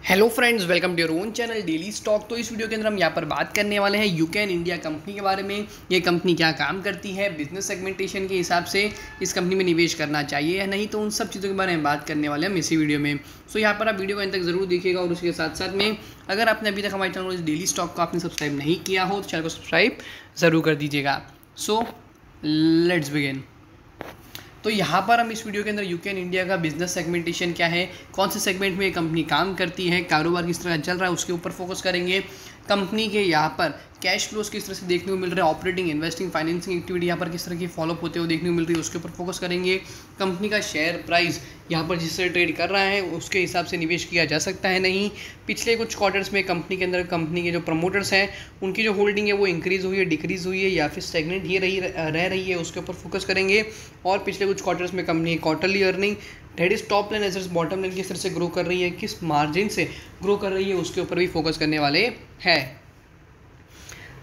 Hello friends, welcome to your own channel daily stock. तो इस video के अंदर हम यहाँ पर बात करने वाले हैं यूकेन इंडिया कंपनी के बारे में। ये कंपनी क्या काम करती है, बिजनेस सेगमेंटेशन के हिसाब से इस कंपनी में निवेश करना चाहिए या नहीं, तो उन सब चीज़ों के बारे में बात करने वाले हैं हम इसी वीडियो में। सो यहाँ पर आप वीडियो को अंत तक जरूर देखिएगा और उसके साथ साथ में अगर आपने अभी तक हमारे चैनल डेली स्टॉक को आपने सब्सक्राइब नहीं किया हो तो चैनल को सब्सक्राइब ज़रूर कर दीजिएगा। So let's begin. तो यहाँ पर हम इस वीडियो के अंदर यूकेन इंडिया का बिजनेस सेगमेंटेशन क्या है, कौन से सेगमेंट में ये कंपनी काम करती है, कारोबार किस तरह चल रहा है, उसके ऊपर फोकस करेंगे। कंपनी के यहाँ पर कैश फ्लोज किस तरह से देखने को मिल रहे हैं, ऑपरेटिंग, इन्वेस्टिंग, फाइनेंसिंग एक्टिविटी यहाँ पर किस तरह की फॉलोअप होते हुए देखने को मिल रही है, उसके ऊपर फोकस करेंगे। कंपनी का शेयर प्राइस यहाँ पर जिससे ट्रेड कर रहा है उसके हिसाब से निवेश किया जा सकता है नहीं। पिछले कुछ क्वार्टर्स में कंपनी के अंदर कंपनी के जो प्रमोटर्स हैं उनकी जो होल्डिंग है वो इंक्रीज़ हुई है, डिक्रीज़ हुई है या फिर स्टेगनेंट ही रह रही है, उसके ऊपर फोकस करेंगे। और पिछले कुछ क्वार्टर्स में company quarterly earning date is top line as bottom line किस तरह से ग्रो कर रही है, किस मार्जिन से ग्रो कर रही है, उसके ऊपर भी फोकस करने वाले हैं।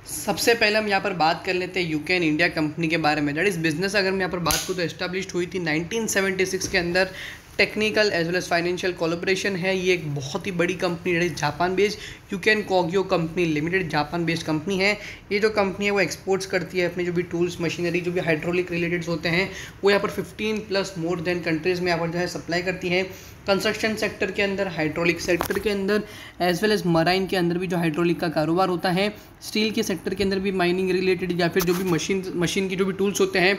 सबसे पहले हम यहाँ पर बात कर लेते हैं यूकेन इंडिया कंपनी के बारे में। दैट इज बिजनेस अगर मैं यहाँ पर बात करूँ तो एस्टैब्लिश्ड हुई थी 1976 के अंदर। Technical as well as financial collaboration है। ये एक बहुत ही बड़ी कंपनी है, Japan based Yuken Kogyo company limited Japan based company है। ये जो कंपनी है वो एक्सपोर्ट्स करती है अपने जो भी टूल्स, मशीनरी, जो भी हाइड्रोलिक रिलेटेड होते हैं वो यहाँ पर 15 प्लस मोर देन कंट्रीज़ में यहाँ पर जो है सप्लाई करती है। कंस्ट्रक्शन सेक्टर के अंदर, हाइड्रोलिक सेक्टर के अंदर, एज वेल एज मराइन के अंदर भी जो हाइड्रोलिक का कारोबार होता है, स्टील के सेक्टर के अंदर भी माइनिंग रिलेटेड या फिर जो भी मशीन की जो भी टूल्स होते हैं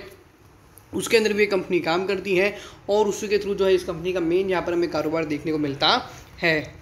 उसके अंदर भी ये कंपनी काम करती है। और उसी के थ्रू जो है इस कंपनी का मेन यहाँ पर हमें कारोबार देखने को मिलता है।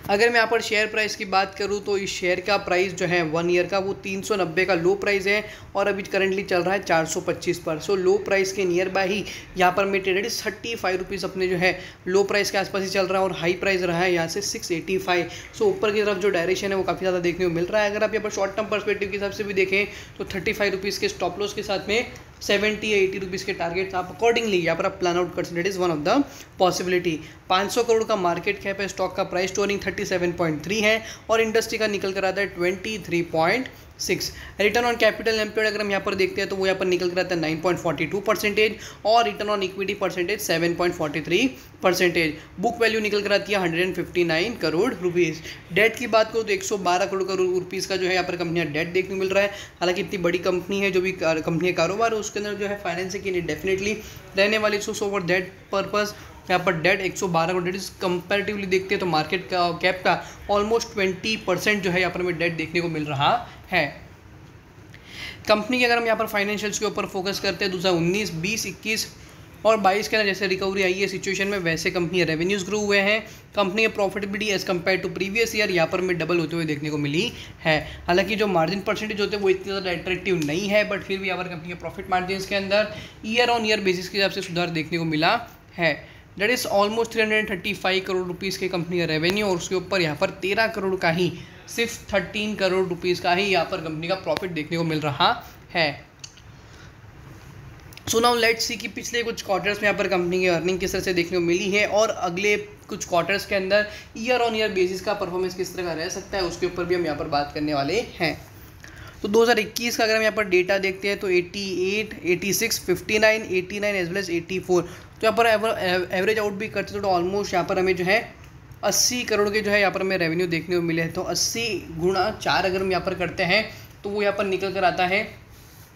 अगर मैं यहाँ पर शेयर प्राइस की बात करूँ तो इस शेयर का प्राइस जो है 1 ईयर का वो 390 का लो प्राइस है और अभी करंटली चल रहा है 425 पर। सो लो प्राइस के नियर बाय ही यहाँ पर मैं ट्रेडेड 35 रुपीज़ अपने जो है लो प्राइस के आसपास ही चल रहा है और हाई प्राइस रहा है यहाँ से 685। सो ऊपर की तरफ जो डायरेक्शन है वो काफ़ी ज़्यादा देखने को मिल रहा है। अगर आप यहाँ पर शॉर्ट टर्म परस्पेक्टिव के हिसाब से भी देखें तो 35 रुपीज़ के स्टॉप लॉस के साथ में 70 या 80 रुपीज़ के टारगेट आप अकॉर्डिंगली यहाँ पर आप प्लान आउट कर सकते। It is one of the possibility. 500 crore का मार्केट कैप है, स्टॉक का प्राइस टू अर्निंग 37.3 है और इंडस्ट्री का निकल कर आता है 23.6। रिटर्न ऑन कैपिटल एम्प्लॉयड अगर हम यहाँ पर देखते हैं तो वो यहाँ पर निकल कर आता है 9.42% और return on equity percentage 7.43%। Book value निकल कर आती है 159 करोड़ रुपीज़। डेट की बात करूँ तो 112 करोड़ रुपीज़ का जो है यहाँ पर कंपनी डेट देखने को मिल रहा है। हालांकि इतनी बड़ी कंपनी है, जो भी कंपनी का कारोबार है उसके अंदर जो है फाइनेंसिंग की नीड डेफिनेटली रहने वाली। सो फॉर दैट पर्पज़ यहाँ पर debt 112 crore debt is comparatively देखते हैं तो मार्केट का कैप का ऑलमोस्ट 20% जो है यहाँ पर हमें डेट देखने को मिल रहा है। कंपनी के अगर हम यहाँ पर फाइनेंशियल्स के ऊपर फोकस करते हैं 2019, 20, 21 और 22 के अंदर जैसे रिकवरी आई है सिचुएशन में वैसे कंपनी के रेवेन्यूज़ ग्रो हुए हैं। कंपनी की profitability as compare to previous year यहाँ पर हमें डबल होते हुए देखने को मिली है। हालांकि जो मार्जिन परसेंटेज होते हैं वो इतनी ज़्यादा अट्रैक्टिव नहीं है, बट फिर भी यहाँ पर कंपनी के प्रॉफिट मार्जिन के अंदर ईयर ऑन ईयर बेसिस के हिसाब से सुधार देखने को मिला है। That is almost 335 crore rupees के कंपनी का रेवेन्यू और उसके ऊपर यहाँ पर 13 करोड़ का ही, सिर्फ 13 करोड़ रुपीज़ का ही यहाँ पर कंपनी का प्रॉफिट देखने को मिल रहा है। सो नाउ लेट्स सी कि पिछले कुछ क्वार्टर्स में यहाँ पर कंपनी की अर्निंग किस तरह से देखने को मिली है और अगले कुछ क्वार्टर्स के अंदर ईयर ऑन ईयर बेसिस का परफॉर्मेंस किस तरह का रह सकता है, उसके ऊपर भी हम यहाँ पर बात करने वाले हैं। तो 2021 का अगर हम यहाँ पर डेटा देखते हैं तो 88, 86, 59, 89 एज वेल एज 84, तो यहाँ पर एवरेज आउट भी करते तो ऑलमोस्ट यहाँ पर हमें जो है 80 करोड़ के जो है यहाँ पर हमें रेवेन्यू देखने को मिले हैं। तो 80 गुणा 4 अगर हम यहाँ पर करते हैं तो वो यहाँ पर निकल कर आता है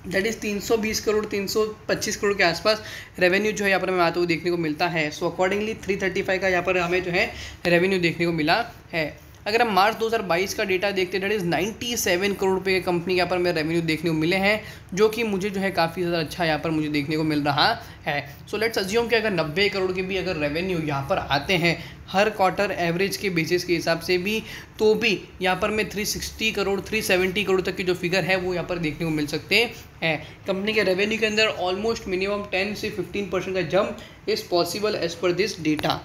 दैट इज़ 320 करोड़ 325 करोड़ के आसपास रेवेन्यू जो है यहाँ पर हमें आते हुए देखने को मिलता है। सो अकॉर्डिंगली 335 का यहाँ पर हमें जो है रेवेन्यू देखने को मिला है। अगर हम मार्च 2022 का डेटा देखते हैं दैट इज़ 97 करोड़ रुपये की कंपनी यहाँ पर हमें रेवेन्यू देखने को मिले हैं, जो कि मुझे जो है काफ़ी ज़्यादा अच्छा यहाँ पर मुझे देखने को मिल रहा है। सो लेट्स अज्यूम कि अगर 90 करोड़ के भी अगर रेवेन्यू यहाँ पर आते हैं हर क्वार्टर एवरेज के बेसिस के हिसाब से भी, तो भी यहाँ पर मैं 360 करोड़ 370 करोड़ तक की जो फिगर है वो यहाँ पर देखने को मिल सकते हैं। कंपनी के रेवेन्यू के अंदर ऑलमोस्ट मिनिमम 10 से 15% का jump is possible as per this data.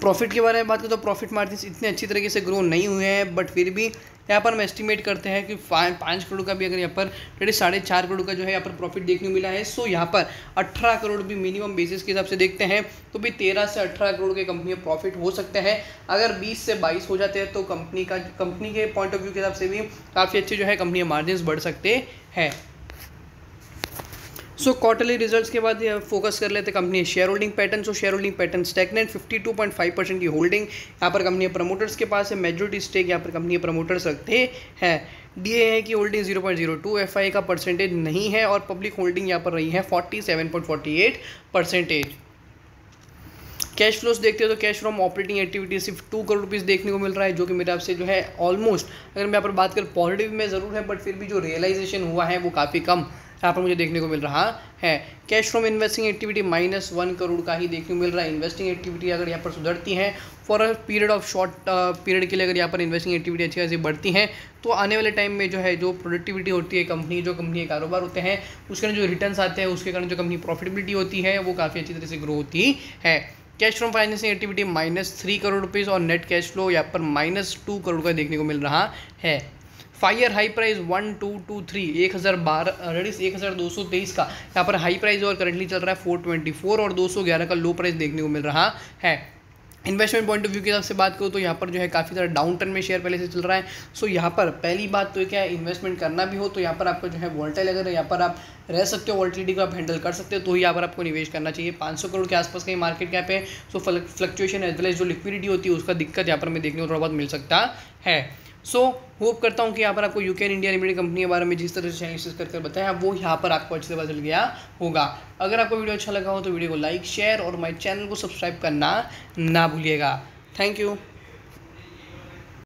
Profit के बारे में बात करें तो प्रॉफिट मार्जिन इतने अच्छी तरीके से ग्रो नहीं हुए हैं, बट फिर भी यहाँ पर हम एस्टिमेट करते हैं कि 5 करोड़ का भी अगर यहाँ पर 4.5 करोड़ का जो है यहाँ पर प्रॉफिट देखने को मिला है। सो यहाँ पर 18 करोड़ भी मिनिमम बेसिस के हिसाब से देखते हैं तो भी 13 से 18 करोड़ के कंपनी में प्रॉफिट हो सकते हैं। अगर 20 से 22 हो जाते हैं तो कंपनी के पॉइंट ऑफ व्यू के हिसाब से भी काफ़ी अच्छे जो है कंपनी के मार्जिन बढ़ सकते हैं। सो क्वार्टरली रिजल्ट्स के बाद फोकस कर लेते कंपनी शेयर होल्डिंग पैटर्न। सो शेयर होल्डिंग पैटर्न स्टैग्नेंट 52.5% की होल्डिंग यहाँ पर कंपनी प्रमोटर्स के पास है। मेजॉरिटी स्टेक यहाँ पर कंपनी प्रमोटर्स रखते हैं। डीए है की होल्डिंग 0.02, एफआई का परसेंटेज नहीं है और पब्लिक होल्डिंग यहाँ पर रही है 47.48%। कैश फ्लोस देखते हो तो कैश फ्रॉम ऑपरेटिंग एक्टिविटी सिर्फ 2 करोड़ रुपीज़ देखने को मिल रहा है, जो कि मेरे आपसे जो है ऑलमोस्ट, अगर मैं यहाँ पर बात करूँ पॉजिटिव में ज़रूर है, बट फिर भी जो रियलाइजेशन हुआ है वो काफ़ी कम यहाँ पर मुझे देखने को मिल रहा है। Cash from investing activity -1 crore का ही देखने को मिल रहा है। इन्वेस्टिंग एक्टिविटी अगर यहाँ पर सुधरती है for a period of short period के लिए, अगर यहाँ पर इन्वेस्टिंग एक्टिविटी अच्छी खासी बढ़ती हैं तो आने वाले टाइम में जो है जो प्रोडक्टिविटी होती है कंपनी के कारोबार होते हैं उसके कारण जो रिटर्न्स आते हैं उसके कारण जो कंपनी प्रॉफिटेबिलिटी होती है वो काफ़ी अच्छी तरह से ग्रो होती है। Cash from financing activity -3 crore rupees और नेट कैश फ्लो यहाँ पर -2 करोड़ का देखने को मिल रहा है। फायर हाई प्राइस 1223 1223 का यहाँ पर हाई प्राइस और करंटली चल रहा है 424 और 211 का लो प्राइस देखने को मिल रहा है। इन्वेस्टमेंट पॉइंट ऑफ व्यू के हिसाब से बात करूँ तो यहाँ पर जो है काफ़ी ज़्यादा डाउन टर्न में शेयर पहले से चल रहा है। सो यहाँ पर पहली बात तो क्या है, इन्वेस्टमेंट करना भी हो तो यहाँ पर आपको जो है वोल्टाइल, अगर यहाँ पर आप रह सकते हो, वोल्टिलिटी को आप हैंडल कर सकते हो तो ही यहाँ पर आपको निवेश करना चाहिए। 500 करोड़ के आसपास का मार्केट कैप है। सो फ्लक्चुएशन एज वेल एज जो लिक्विडिटी होती है उसका दिक्कत यहाँ पर हमें देखने को थोड़ा बहुत मिल सकता है। सो होप करता हूँ कि यहाँ पर आपको यूकेन इंडिया लिमिटेड कंपनी के बारे में जिस तरह से एनालिसिस कर बताया वो यहाँ पर आपको अच्छे से पता चल गया होगा। अगर आपको वीडियो अच्छा लगा हो तो वीडियो को लाइक, शेयर और हमारे चैनल को सब्सक्राइब करना ना भूलिएगा। Thank you.